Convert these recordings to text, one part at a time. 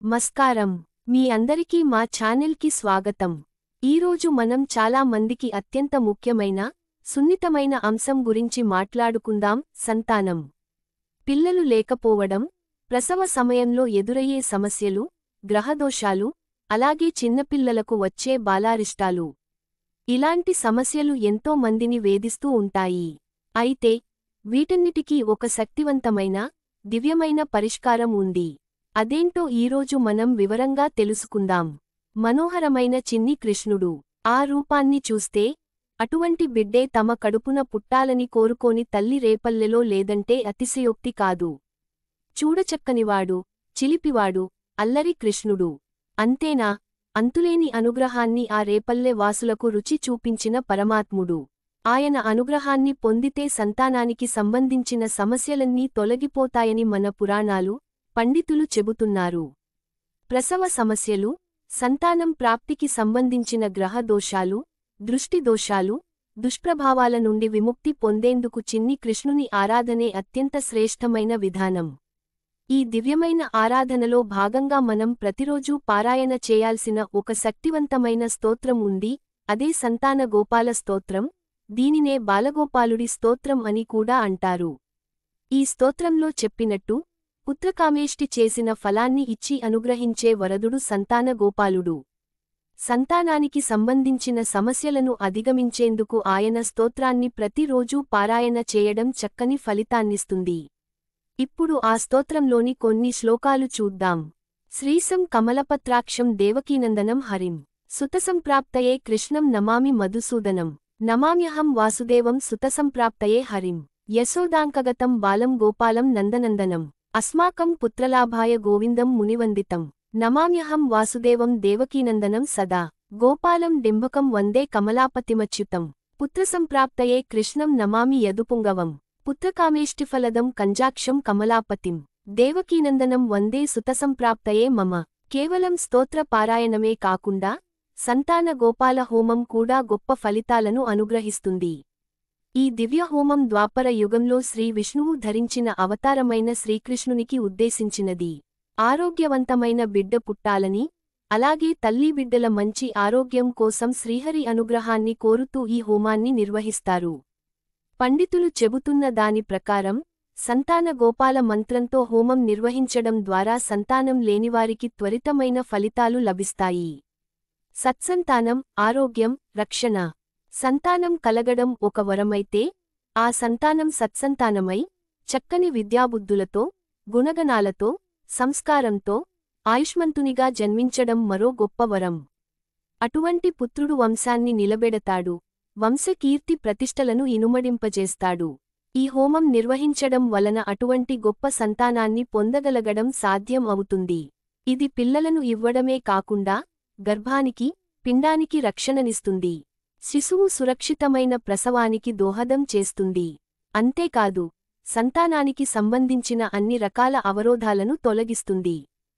మస్కారం. మీ అందరికీ మా ఛానల్కి స్వాగతం. ఈరోజు మనం చాలా మందికి అత్యంత ముఖ్యమైన, సున్నితమైన అంశం గురించి మాట్లాడుకుందాం: సంతానం. పిల్లలు లేకపోవడం, ప్రసవ సమయంలో ఎదురయ్యే సమస్యలు, గ్రహదోషాలు, అలాగే చిన్నపిల్లలకు వచ్చే బాలారిష్టాలు. ఇలాంటి సమస్యలు ఎంతో మందిని వేధిస్తూ ఉంటాయి. అయితే వీటన్నిటికీ ఒక శక్తివంతమైన, దివ్యమైన పరిష్కారం ఉంది. అదేంటో ఈరోజు మనం వివరంగా తెలుసుకుందాం. మనోహరమైన చిన్ని కృష్ణుడు. ఆ రూపాన్ని చూస్తే అటువంటి బిడ్డే తమ కడుపున పుట్టాలని కోరుకోని తల్లి రేపల్లెలో లేదంటే అతిశయోక్తి కాదు. చూడచక్కనివాడు, చిలిపివాడు, అల్లరి కృష్ణుడు. అంతేనా, అంతులేని అనుగ్రహాన్ని ఆ రేపల్లె వాసులకు రుచి చూపించిన పరమాత్ముడు. ఆయన అనుగ్రహాన్ని పొందితే సంతానానికి సంబంధించిన సమస్యలన్నీ తొలగిపోతాయని మన పురాణాలు, పండితులు చెబుతున్నారు. ప్రసవ సమస్యలు, సంతానం ప్రాప్తికి సంబంధించిన గ్రహ దోషాలు, దృష్టి దోషాలు, దుష్ప్రభావాల నుండి విముక్తి పొందేందుకు చిన్ని కృష్ణుని ఆరాధనే అత్యంత శ్రేష్టమైన విధానం. ఈ దివ్యమైన ఆరాధనలో భాగంగా మనం ప్రతిరోజూ పారాయణ చేయాల్సిన ఒక శక్తివంతమైన స్తోత్రం ఉంది. అదే సంతాన గోపాల స్తోత్రం. దీనినే బాలగోపాలుడి స్తోత్రం అని కూడా అంటారు. ఈ స్తోత్రంలో చెప్పినట్టు పుత్రకామేష్టి చేసిన ఫలాన్ని ఇచ్చి అనుగ్రహించే వరదుడు సంతాన గోపాలుడు. సంతానానికి సంబంధించిన సమస్యలను అధిగమించేందుకు ఆయన స్తోత్రాన్ని ప్రతిరోజూ పారాయణ చేయడం చక్కని ఫలితాన్నిస్తుంది. ఇప్పుడు ఆ స్తోత్రంలోని కొన్ని శ్లోకాలు చూద్దాం. శ్రీసం కమలపత్రాక్షం దేవకీనందనం హరిం సుతసంప్రాప్తయే కృష్ణం నమామి మధుసూదనం నమామ్యహం వాసుదేవం సుతసంప్రాప్తయే హరిం యశోదాంకగతం బాలం గోపాలం నందనందనం అస్మాకం పుత్రలాభాయ గోవిందం మునివందితం నమామ్యహం వాసుదేవం దేవకీనందనం సదా గోపాలం డింబకం వందే కమలాపతిమచ్యుతం పుత్రసంప్రాప్తయే కృష్ణం నమామి యదుపుంగవం పుత్రకామేష్టిఫలదం కంజాక్షం కమలాపతిం దేవకీనందనం వందే సుతసంప్రాప్తయే మమ. కేవలం స్తోత్ర పారాయణమే కాకుండా సంతాన గోపాల హోమం కూడా గొప్ప ఫలితాలను అనుగ్రహిస్తుంది. ఈ దివ్య హోమం ద్వాపర యుగంలో శ్రీ విష్ణువు ధరించిన అవతారమైన శ్రీకృష్ణునికి ఉద్దేశించినది. ఆరోగ్యవంతమైన బిడ్డ పుట్టాలని, అలాగే తల్లిబిడ్డల మంచి ఆరోగ్యం కోసం శ్రీహరి అనుగ్రహాన్ని కోరుతూ ఈ హోమాన్ని నిర్వహిస్తారు. పండితులు చెబుతున్న దాని ప్రకారం సంతాన గోపాల మంత్రంతో హోమం నిర్వహించడం ద్వారా సంతానం లేనివారికి త్వరితమైన ఫలితాలు లభిస్తాయి. సత్సంతానం, ఆరోగ్యం, రక్షణ. సంతానం కలగడం ఒక వరమైతే ఆ సంతానం సత్సంతానమై చక్కని విద్యాబుద్ధులతో, గుణగణాలతో, సంస్కారంతో, ఆయుష్మంతునిగా జన్మించడం మరో గొప్ప వరం. అటువంటి పుత్రుడు వంశాన్ని నిలబెడతాడు, వంశకీర్తి ప్రతిష్టలను ఇనుమడింపజేస్తాడు. ఈ హోమం నిర్వహించడం వలన అటువంటి గొప్ప సంతానాన్ని పొందగలగడం సాధ్యం అవుతుంది. ఇది పిల్లలను ఇవ్వడమే కాకుండా గర్భానికి, పిండానికి రక్షణనిస్తుంది. శిశువు సురక్షితమైన ప్రసవానికి దోహదం చేస్తుంది. అంతేకాదు, సంతానానికి సంబంధించిన అన్ని రకాల అవరోధాలను తొలగిస్తుంది.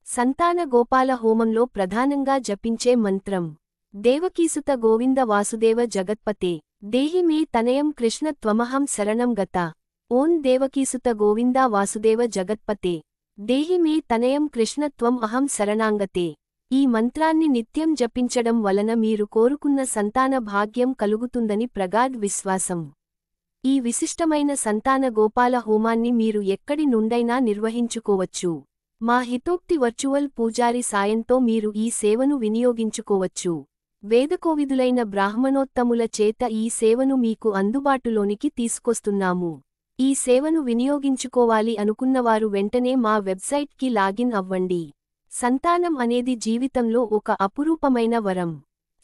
సంతాన గోపాల హోమంలో ప్రధానంగా జపించే మంత్రం దేవకీసుత గోవింద వాసుదేవ జగత్పతే దేహి మే తనయం కృష్ణ త్వమహం శరణం గత. ఓం దేవకీసుత గోవింద వాసుదేవ జగత్పతే దేహి మే తనయం కృష్ణ త్వం అహం శరణాంగతే. ఈ మంత్రాన్ని నిత్యం జపించడం వలన మీరు కోరుకున్న సంతాన భాగ్యం కలుగుతుందని ప్రగాఢ విశ్వాసం. ఈ విశిష్టమైన సంతాన గోపాల హోమాన్ని మీరు ఎక్కడి నుండైనా నిర్వహించుకోవచ్చు. మా హితోక్తి వర్చువల్ పూజారి సాయంతో మీరు ఈ సేవను వినియోగించుకోవచ్చు. వేదకోవిదులైన బ్రాహ్మణోత్తముల చేత ఈ సేవను మీకు అందుబాటులోనికి తీసుకొస్తున్నాము. ఈ సేవను వినియోగించుకోవాలి అనుకున్నవారు వెంటనే మా వెబ్సైట్కి లాగిన్ అవ్వండి. సంతానం అనేది జీవితంలో ఒక అపురూపమైన వరం.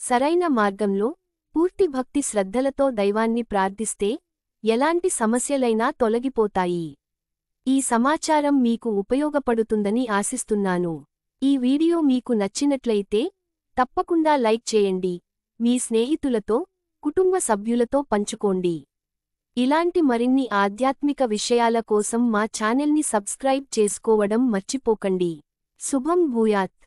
సరైన మార్గంలో, పూర్తి భక్తి శ్రద్ధలతో దైవాన్ని ప్రార్థిస్తే ఎలాంటి సమస్యలైనా తొలగిపోతాయి. ఈ సమాచారం మీకు ఉపయోగపడుతుందని ఆశిస్తున్నాను. ఈ వీడియో మీకు నచ్చినట్లయితే తప్పకుండా లైక్ చేయండి, మీ స్నేహితులతో, కుటుంబ సభ్యులతో పంచుకోండి. ఇలాంటి మరిన్ని ఆధ్యాత్మిక విషయాల కోసం మా ఛానల్ని సబ్స్క్రైబ్ చేసుకోవడం మర్చిపోకండి. శుభం భూయాత్.